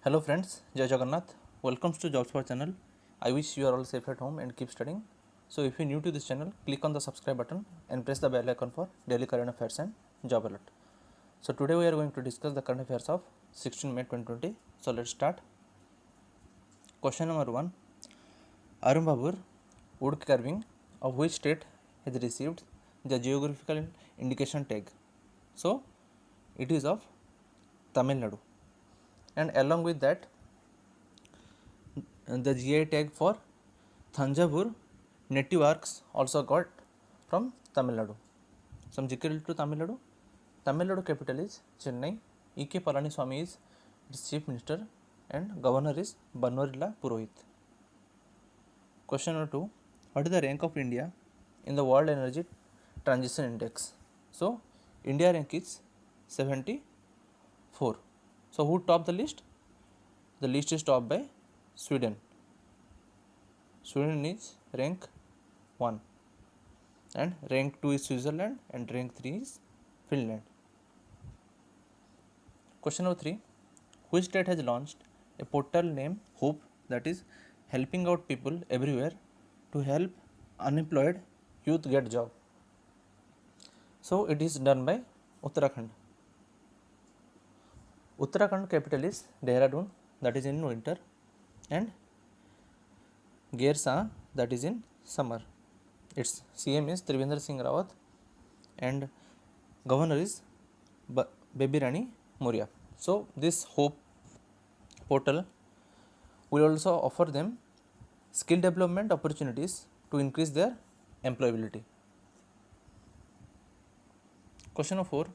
Hello friends, Jai Jagannath. Welcome to Jobs for channel. I wish you are all safe at home and keep studying. So if you are new to this channel, click on the subscribe button and press the bell icon for daily current affairs and job alert. So today we are going to discuss the current affairs of 16 May 2020. So let's start. Question number 1. Arun Babur wood carving of which state has received the geographical indication tag? So it is of Tamil Nadu. And along with that, the GI tag for Thanjavur native arcs also got from Tamil Nadu. Some GK to Tamil Nadu. Tamil Nadu capital is Chennai. E.K. Palaniswamy is its chief minister and governor is Banwarila Purohit. Question number 2. What is the rank of India in the World Energy Transition Index? So, India rank is 74. So, who topped the list? The list is topped by Sweden. Sweden is rank 1 and rank 2 is Switzerland and rank 3 is Finland. Question number 3. Which state has launched a portal named Hope, that is helping out people everywhere to help unemployed youth get job? So it is done by Uttarakhand. Uttarakhand capital is Dehradun, that is in winter, and Gersa, that is in summer. Its CM is Trivendra Singh Rawat and governor is Baby Rani Moria. So this Hope portal will also offer them skill development opportunities to increase their employability. Question number 4.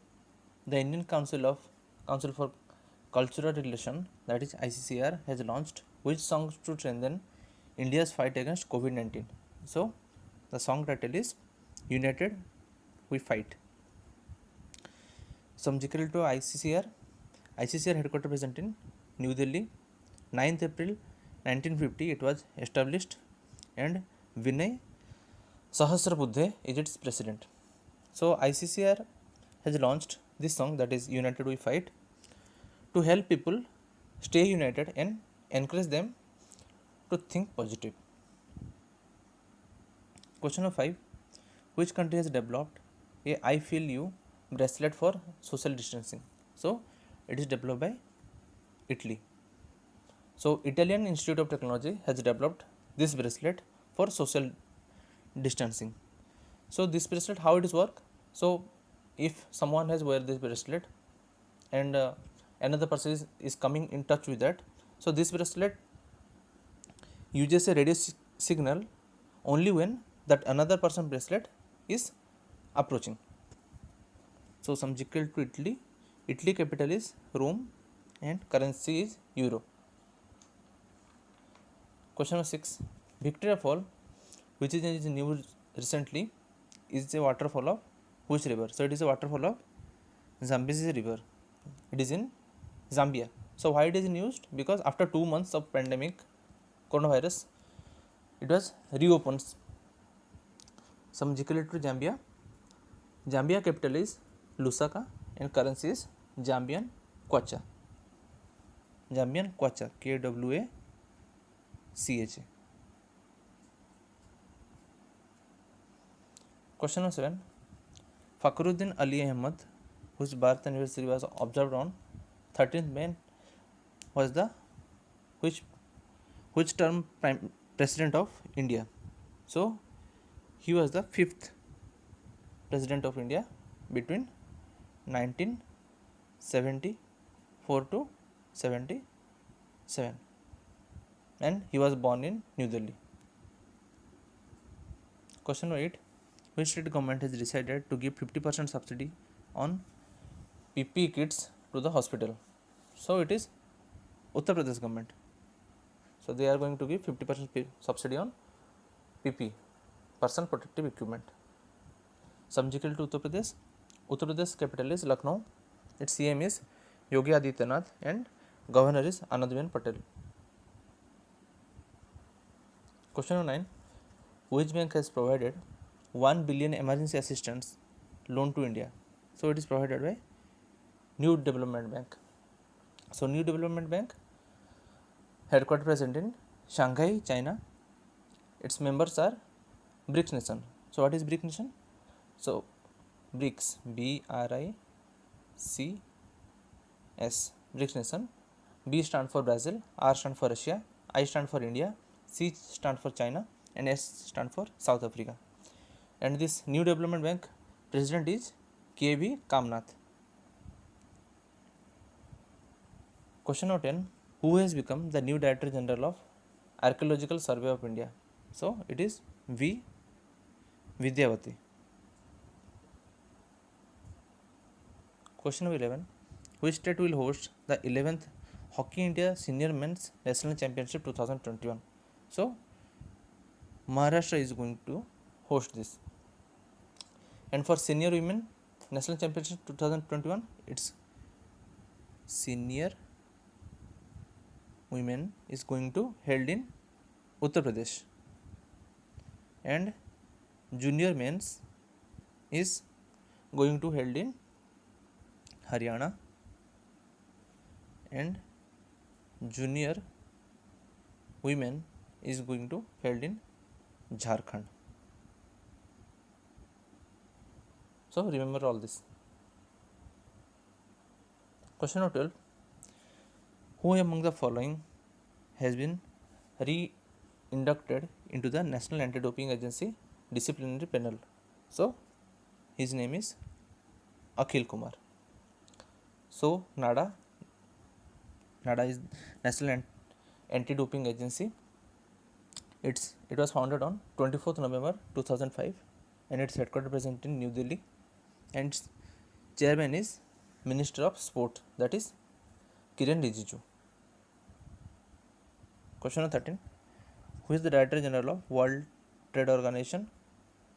The Indian Council for Cultural Relation, that is ICCR, has launched which songs to strengthen India's fight against COVID-19? So the song title is United We Fight. Some GK to ICCR. ICCR headquarters present in New Delhi. 9th April 1950 it was established and Vinay Sahasrabudhe is its president. So ICCR has launched this song, that is United We Fight, to help people stay united and encourage them to think positive. Question number 5. Which country has developed a I Feel You bracelet for social distancing? So it is developed by Italy. So Italian Institute of Technology has developed this bracelet for social distancing. So this bracelet, how it is work? So if someone has wear this bracelet and another person is coming in touch with that, so this bracelet uses a radio signal only when that another person bracelet is approaching. So some GK to Italy. Italy capital is Rome and currency is euro. Question number 6. Victoria Fall, which is in the news recently, is a waterfall of which river? So it is a waterfall of Zambezi river. It is in Zambia. So why it is used? Because after 2 months of pandemic coronavirus, it was reopened. Some GK to Zambia. Zambia capital is Lusaka and currency is Zambian Kwacha. Zambian Kwacha, KWACHA. Question number 7. Fakhruddin Ali Ahmad, whose birth anniversary was observed on 13th May, was the which term president of India? So he was the 5th president of India between 1974 to 77, and he was born in New Delhi. Question 8. Which state government has decided to give 50% subsidy on PPE kits to the hospital? So it is Uttar Pradesh government. So they are going to give 50% subsidy on PPE, personal protective equipment. Some GK to Uttar Pradesh. Uttar Pradesh capital is Lucknow. Its CM is Yogi Adityanath and governor is Anandabhen Patel. Question 9. Which bank has provided 1 billion emergency assistance loan to India? So it is provided by New Development Bank. So New Development Bank headquartered present in Shanghai, China. Its members are BRICS nation. So what is BRICS nation? So BRICS, BRICS, BRICS nation. B stand for Brazil, R stand for Russia, I stand for India, C stand for China, and S stand for South Africa. And this new development bank president is K.V. Kamnath. Question number 10. Who has become the new Director General of Archaeological Survey of India? So it is V. Vidyavati. Question number 11. Which state will host the 11th Hockey India Senior Men's National Championship 2021? So Maharashtra is going to host this. And for Senior Women National Championship 2021, it's Senior Women is going to held in Uttar Pradesh, and Junior Men's is going to held in Haryana, and Junior Women is going to held in Jharkhand. So remember all this. Question number 12. Who among the following has been re-inducted into the National Anti-Doping Agency disciplinary panel? So his name is Akhil Kumar. So NADA is National Anti-Doping Agency. It was founded on 24th November 2005, and its headquarters present in New Delhi, and its chairman is Minister of Sport, that is Kiren Rijiju. Question number 13. Who is the Director General of World Trade Organization?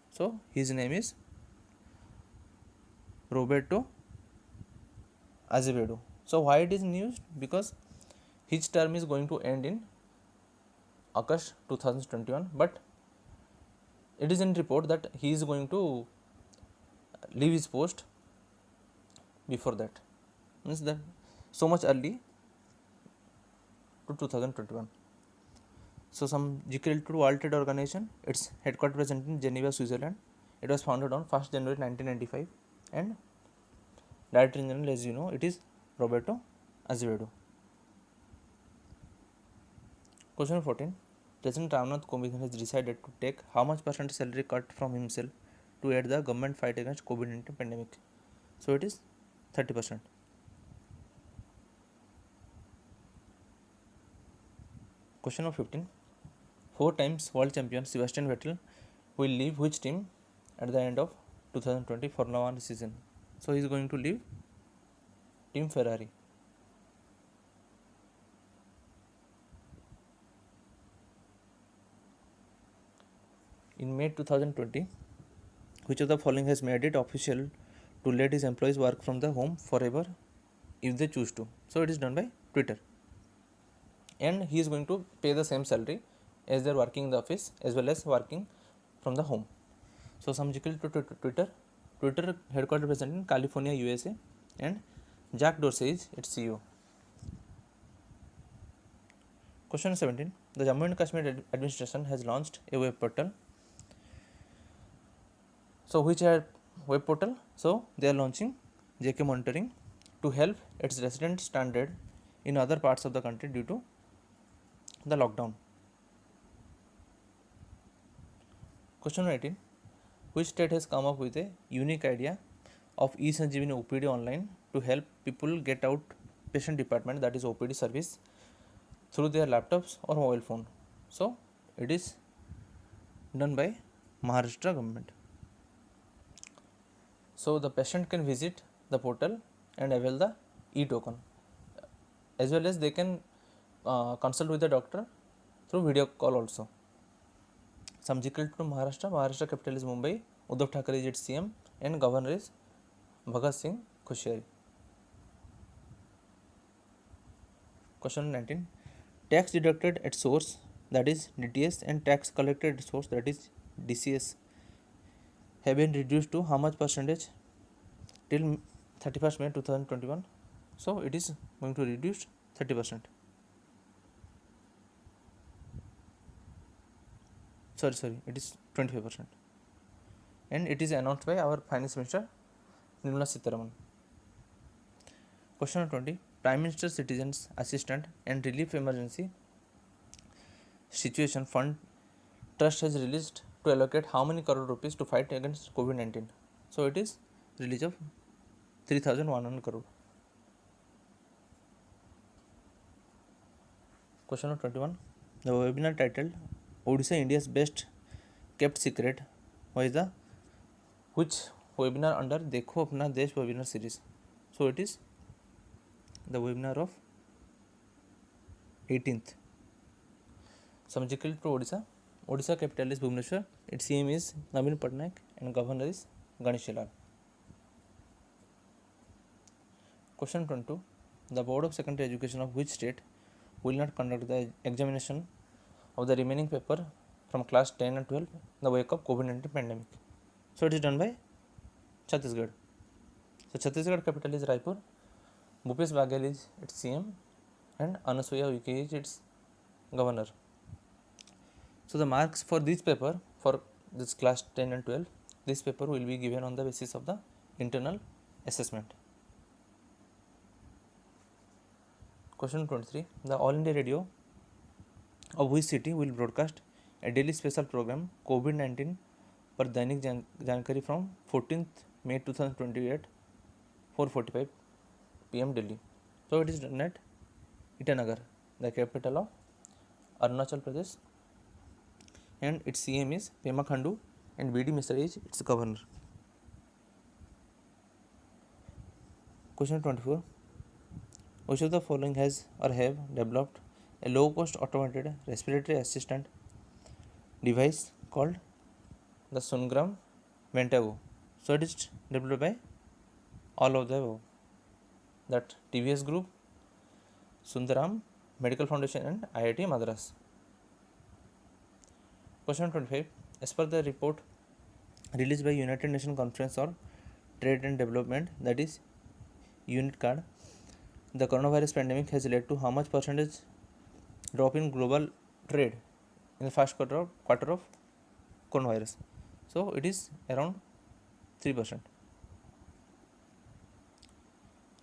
So his name is Roberto Azevedo. So why it is news? Because his term is going to end in August 2021, but it is in report that he is going to leave his post before that, means that so much early to 2021. So some GK to World Trade Organization, its headquarters present in Geneva, Switzerland. It was founded on 1st January 1995, and Director General, as you know, it is Roberto Azevedo. Question 14. President Ramnath Kovind has decided to take how much percent salary cut from himself to aid the government fight against COVID-19 pandemic? So it is 30%. Question number 15. 4 times world champion Sebastian Vettel will leave which team at the end of 2020 Formula 1 season? So he is going to leave Team Ferrari. In May 2020, which of the following has made it official to let his employees work from the home forever if they choose to? So it is done by Twitter, and he is going to pay the same salary as they are working in the office as well as working from the home. So some GK to Twitter headquarters present in California, USA, and Jack Dorsey is its CEO. Question 17. The Jammu and Kashmir administration has launched a web portal. So which are web portal? So they are launching JK Monitoring to help its residents stranded in other parts of the country due to the lockdown. Question 18. Which state has come up with a unique idea of eSanjeevani OPD online to help people get out patient department, that is OPD service, through their laptops or mobile phone? So it is done by Maharashtra government. So the patient can visit the portal and avail the e-token, as well as they can consult with the doctor through video call also. Some GK to Maharashtra capital is Mumbai, Uddhav Thackeray is its CM, and governor is Bhagat Singh Koshyari. Question 19. Tax deducted at source, that is DTS, and tax collected at source, that is DCS, have been reduced to how much percentage till 31st May 2021? So it is going to reduce 30%. sorry, it is 25%, and it is announced by our Finance Minister Nirmala Sitharaman. Question 20. Prime Minister Citizens Assistance and Relief Emergency Situation Fund Trust has released to allocate how many crore rupees to fight against COVID-19? So it is release of 3,100 crore. Question 21. The webinar titled Odisha India's Best Kept Secret was the which webinar under Dekho Apna Desh webinar series? So it is the webinar of 18th. Subject to Odisha. Odisha capital is Bhubaneswar. Its CM is Naveen Patnaik and governor is Ganesh Lal. Question 22. The Board of Secondary Education of which state will not conduct the examination of the remaining paper from class 10 and 12 in the wake of COVID-19 pandemic? So it is done by Chhattisgarh. So Chhattisgarh capital is Raipur. Bhupesh Baghel is its CM and Anasuya Uike is its governor. So the marks for this paper, for this class 10 and 12, this paper will be given on the basis of the internal assessment. Question 23. The All India Radio of which city will broadcast a daily special program COVID-19 पर दैनिक जानकारी from 14th May 2028 4:45 PM Delhi. So it is done at Itanagar, the capital of Arunachal Pradesh, and its CM is Pema Khandu and BD Misra is its governor. Question 24. Which of the following has or have developed a low-cost automated respiratory assistant device called the Sungram Ventago? So it is developed by all of the above, that TVS Group, Sundaram Medical Foundation and IIT Madras. Question 25. As per the report released by United Nations Conference on Trade and Development, that is UNITCAD, the coronavirus pandemic has led to how much percentage drop in global trade in the first quarter of coronavirus? So it is around 3%.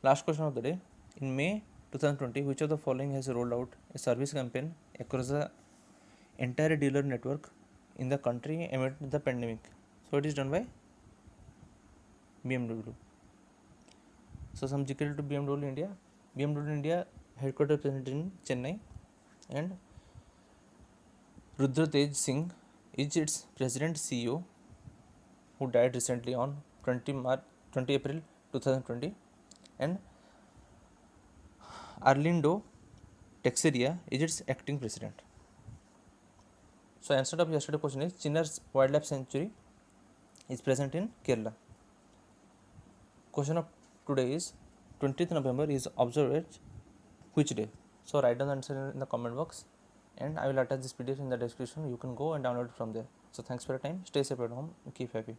Last question of the day. In May 2020, which of the following has rolled out a service campaign across the entire dealer network in the country amid the pandemic? So it is done by BMW. So some GK to BMW India. BMW India headquarters present in Chennai, and Rudra Tej Singh is its president CEO, who died recently on 20 April 2020, and Arlindo Texeria is its acting president. So answer of yesterday question is Chinner's Wildlife Sanctuary is present in Kerala. Question of today is 20th November is observed which day? So write down the answer in the comment box, and I will attach this PDF in the description. You can go and download it from there. So thanks for your time. Stay safe at home and keep happy.